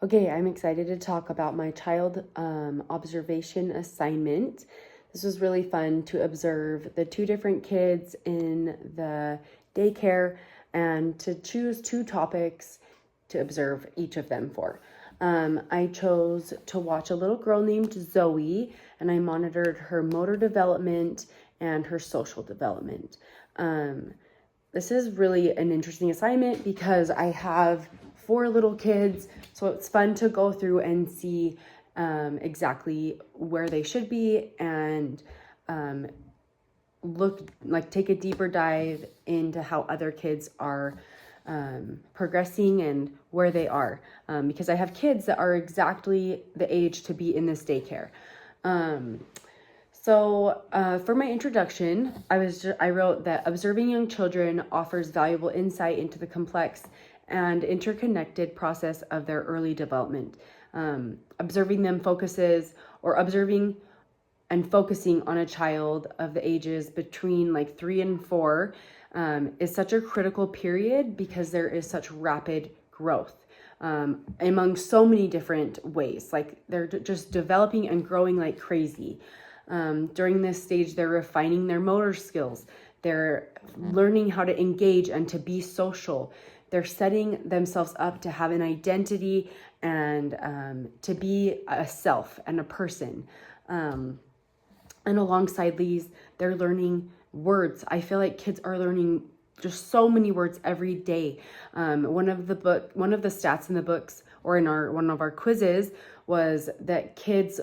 Okay, I'm excited to talk about my child observation assignment. This was really fun to observe the two different kids in the daycare and to choose two topics to observe each of them for. I chose to watch a little girl named Zoe, and I monitored her motor development and her social development. This is really an interesting assignment because I have four little kids, so it's fun to go through and see exactly where they should be and take a deeper dive into how other kids are progressing and where they are, because I have kids that are exactly the age to be in this daycare. For my introduction, I wrote that observing young children offers valuable insight into the complex and interconnected process of their early development. Observing them observing and focusing on a child of the ages between like 3 and 4 is such a critical period because there is such rapid growth among so many different ways. Like they're just developing and growing like crazy. During this stage, they're refining their motor skills. They're learning how to engage and to be social. They're setting themselves up to have an identity and to be a self and a person. And alongside these, they're learning words. I feel like kids are learning just so many words every day. One of the stats in the books or in one of our quizzes was that kids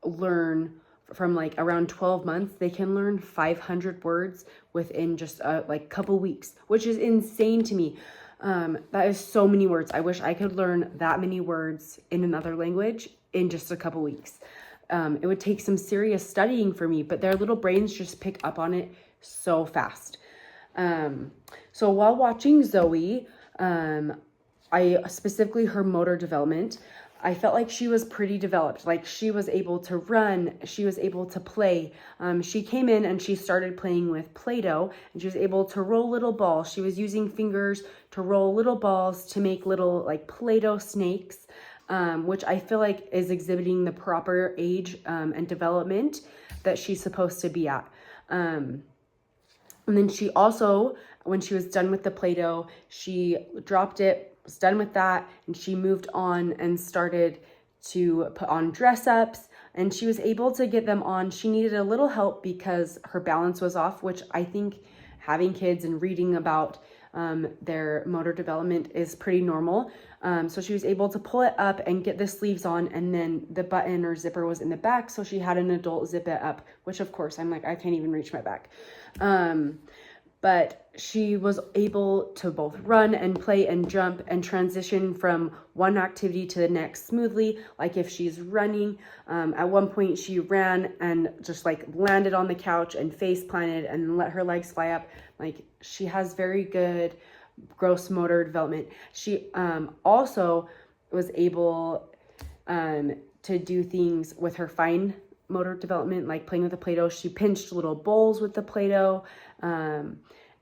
learn from like around 12 months, they can learn 500 words within just like couple weeks, which is insane to me. That is so many words. I wish I could learn that many words in another language in just a couple weeks. It would take some serious studying for me, but their little brains just pick up on it so fast. So while watching Zoe, I specifically her motor development, I felt like she was pretty developed. Like she was able to run, she was able to play. She came in and she started playing with Play-Doh and she was able to roll little balls. She was using fingers to roll little balls to make little like Play-Doh snakes, which I feel like is exhibiting the proper age and development that she's supposed to be at. And then she also, when she was done with the Play-Doh, she dropped it, was done with that, and she moved on and started to put on dress ups, and she was able to get them on. She needed a little help because her balance was off, which I think having kids and reading about their motor development is pretty normal. So she was able to pull it up and get the sleeves on, and then the button or zipper was in the back, so she had an adult zip it up, which of course I'm like, I can't even reach my back. But she was able to both run and play and jump and transition from one activity to the next smoothly. Like if she's running, at one point she ran and just like landed on the couch and face planted and let her legs fly up. Like she has very good gross motor development. She also was able to do things with her fine motor development, like playing with the Play-Doh. She pinched little bowls with the Play-Doh.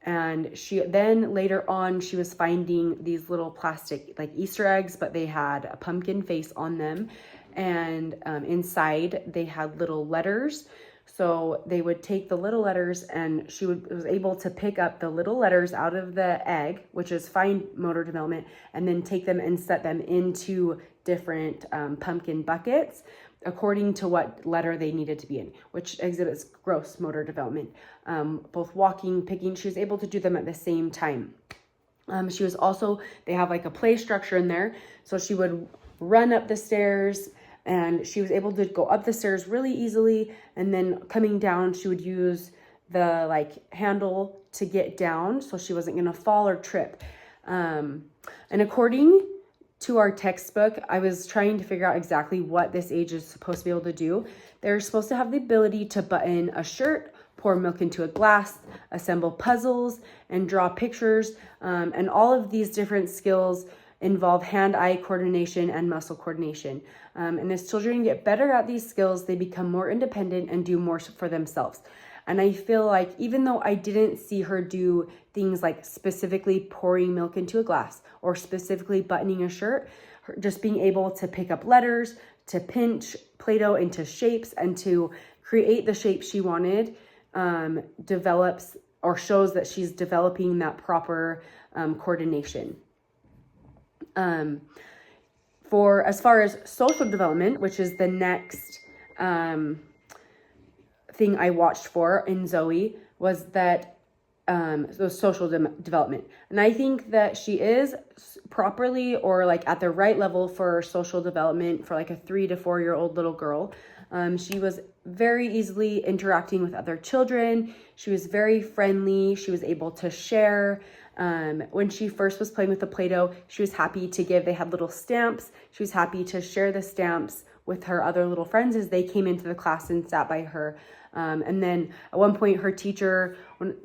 And she then later on, she was finding these little plastic like Easter eggs, but they had a pumpkin face on them. And inside they had little letters. So they would take the little letters and was able to pick up the little letters out of the egg, which is fine motor development, and then take them and set them into different pumpkin buckets according to what letter they needed to be in, which exhibits gross motor development. Both walking, picking, she was able to do them at the same time. They have like a play structure in there. So she would run up the stairs and she was able to go up the stairs really easily. And then coming down, she would use the like handle to get down so she wasn't gonna fall or trip. And according to our textbook, I was trying to figure out exactly what this age is supposed to be able to do. They're supposed to have the ability to button a shirt, pour milk into a glass, assemble puzzles, and draw pictures. And all of these different skills involve hand-eye coordination and muscle coordination. And as children get better at these skills, they become more independent and do more for themselves. And I feel like even though I didn't see her do things like specifically pouring milk into a glass or specifically buttoning a shirt, just being able to pick up letters, to pinch Play-Doh into shapes, and to create the shape she wanted, develops or shows that she's developing that proper coordination. For as far as social development, which is the next thing I watched for in Zoe, was that so social development. And I think that she is properly or like at the right level for social development for like a 3 to 4 year old little girl. She was very easily interacting with other children. She was very friendly. She was able to share. When she first was playing with the Play-Doh, she was happy to give, they had little stamps. She was happy to share the stamps with her other little friends as they came into the class and sat by her. And then at one point, her teacher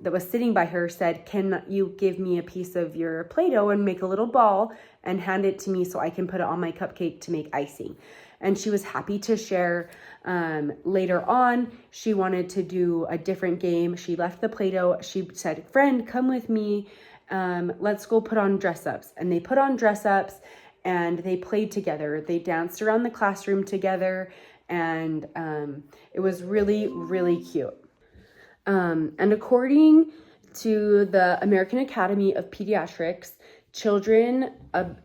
that was sitting by her said, "Can you give me a piece of your Play-Doh and make a little ball and hand it to me so I can put it on my cupcake to make icing?" And she was happy to share. Later on, she wanted to do a different game. She left the Play-Doh. She said, "Friend, come with me. Let's go put on dress-ups." And they put on dress-ups and they played together. They danced around the classroom together, and it was really, really cute. And according to the American Academy of Pediatrics, children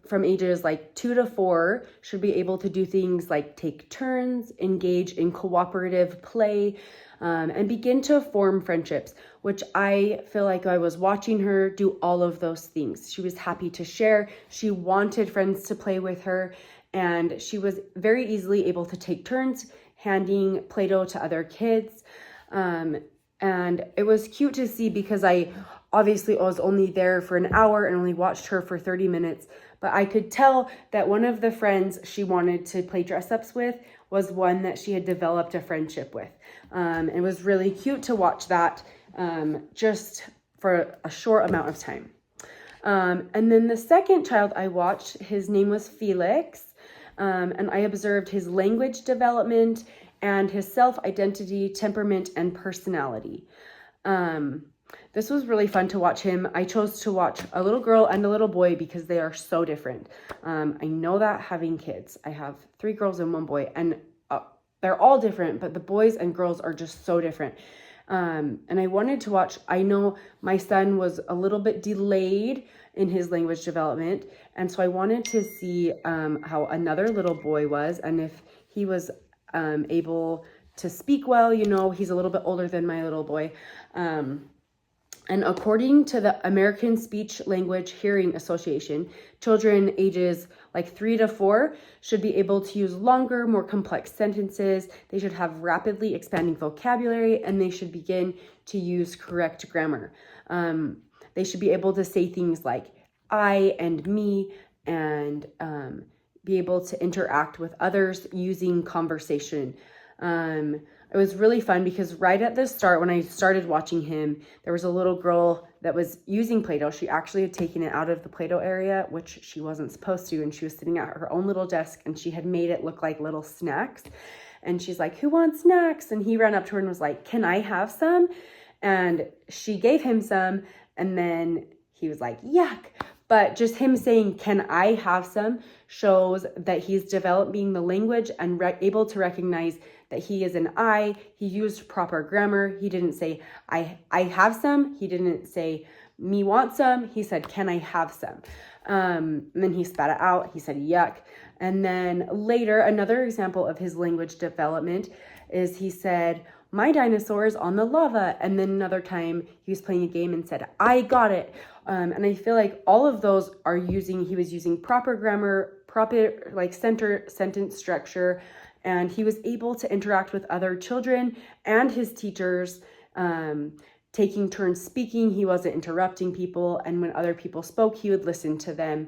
from ages like 2 to 4 should be able to do things like take turns, engage in cooperative play, and begin to form friendships, which I feel like I was watching her do all of those things. She was happy to share. She wanted friends to play with her, and she was very easily able to take turns handing Play-Doh to other kids. And it was cute to see because I was only there for an hour and only watched her for 30 minutes, but I could tell that one of the friends she wanted to play dress-ups with was one that she had developed a friendship with. It was really cute to watch that just for a short amount of time. And then the second child I watched, his name was Felix, and I observed his language development and his self-identity, temperament, and personality. This was really fun to watch him. I chose to watch a little girl and a little boy because they are so different. I know that having kids. I have 3 girls and 1 boy, and they're all different, but the boys and girls are just so different. And I wanted to watch, I know my son was a little bit delayed in his language development, and so I wanted to see how another little boy was, and if he was able to speak well. He's a little bit older than my little boy. And according to the American Speech Language Hearing Association, children ages like 3 to 4 should be able to use longer, more complex sentences. They should have rapidly expanding vocabulary, and they should begin to use correct grammar. They should be able to say things like I and me, and be able to interact with others using conversation. It was really fun because right at the start, when I started watching him, there was a little girl that was using Play-Doh. She actually had taken it out of the Play-Doh area, which she wasn't supposed to, and she was sitting at her own little desk, and she had made it look like little snacks. And she's like, "Who wants snacks?" And he ran up to her and was like, "Can I have some?" And she gave him some, and then he was like, "Yuck." But just him saying, "Can I have some?" shows that he's developing the language and able to recognize that he is an I. He used proper grammar. He didn't say, I have some. He didn't say, "Me want some." He said, "Can I have some?" And then he spat it out. He said, "Yuck." And then later, another example of his language development is he said, "My dinosaur is on the lava." And then another time he was playing a game and said, "I got it." And I feel like all of those he was using proper grammar, proper sentence structure, and he was able to interact with other children and his teachers, taking turns speaking. He wasn't interrupting people, and when other people spoke, he would listen to them.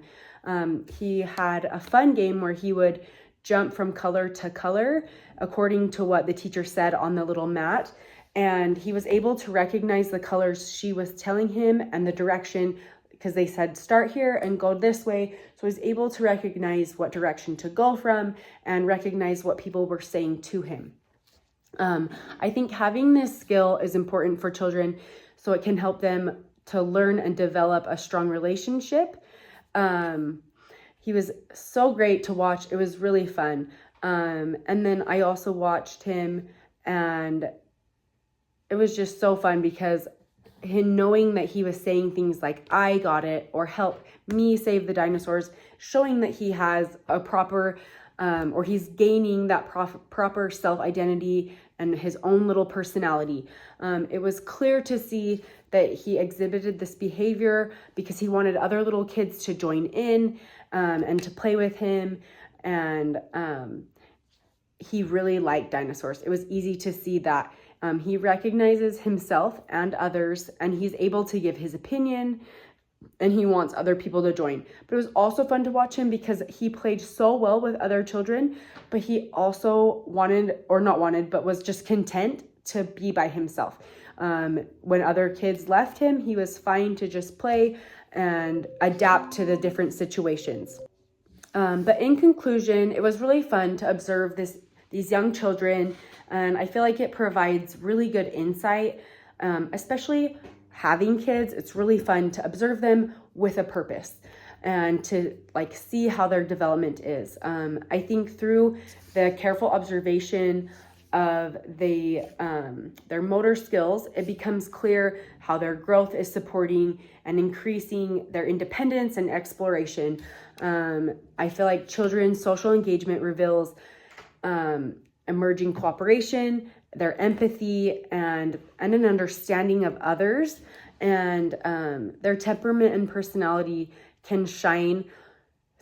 He had a fun game where he would jump from color to color according to what the teacher said on the little mat. And he was able to recognize the colors she was telling him and the direction, because they said start here and go this way. So he was able to recognize what direction to go from and recognize what people were saying to him. I think having this skill is important for children so it can help them to learn and develop a strong relationship. he was so great to watch. It was really fun. And then I also watched him, and it was just so fun because him knowing that he was saying things like, I got it, or help me save the dinosaurs, showing that he has a proper, or he's gaining that proper self-identity and his own little personality. It was clear to see that he exhibited this behavior because he wanted other little kids to join in and to play with him. And he really liked dinosaurs. It was easy to see that. He recognizes himself and others, and he's able to give his opinion, and he wants other people to join. But it was also fun to watch him because he played so well with other children, but he also was just content to be by himself. When other kids left him, he was fine to just play and adapt to the different situations. But in conclusion, it was really fun to observe these young children, and I feel like it provides really good insight, especially having kids. It's really fun to observe them with a purpose and to see how their development is. I think through the careful observation of their motor skills, it becomes clear how their growth is supporting and increasing their independence and exploration. I feel like children's social engagement reveals emerging cooperation, their empathy, and an understanding of others, and their temperament and personality can shine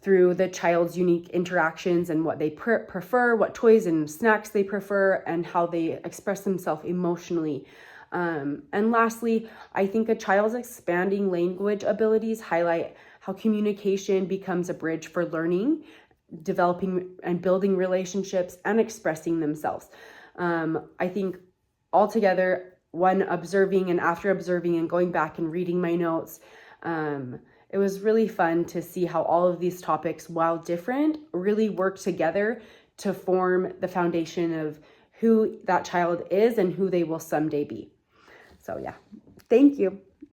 through the child's unique interactions and what they prefer, what toys and snacks they prefer, and how they express themselves emotionally. And lastly, I think a child's expanding language abilities highlight how communication becomes a bridge for learning, developing and building relationships, and expressing themselves. I think altogether, when observing and after observing and going back and reading my notes, it was really fun to see how all of these topics, while different, really work together to form the foundation of who that child is and who they will someday be. So yeah, thank you.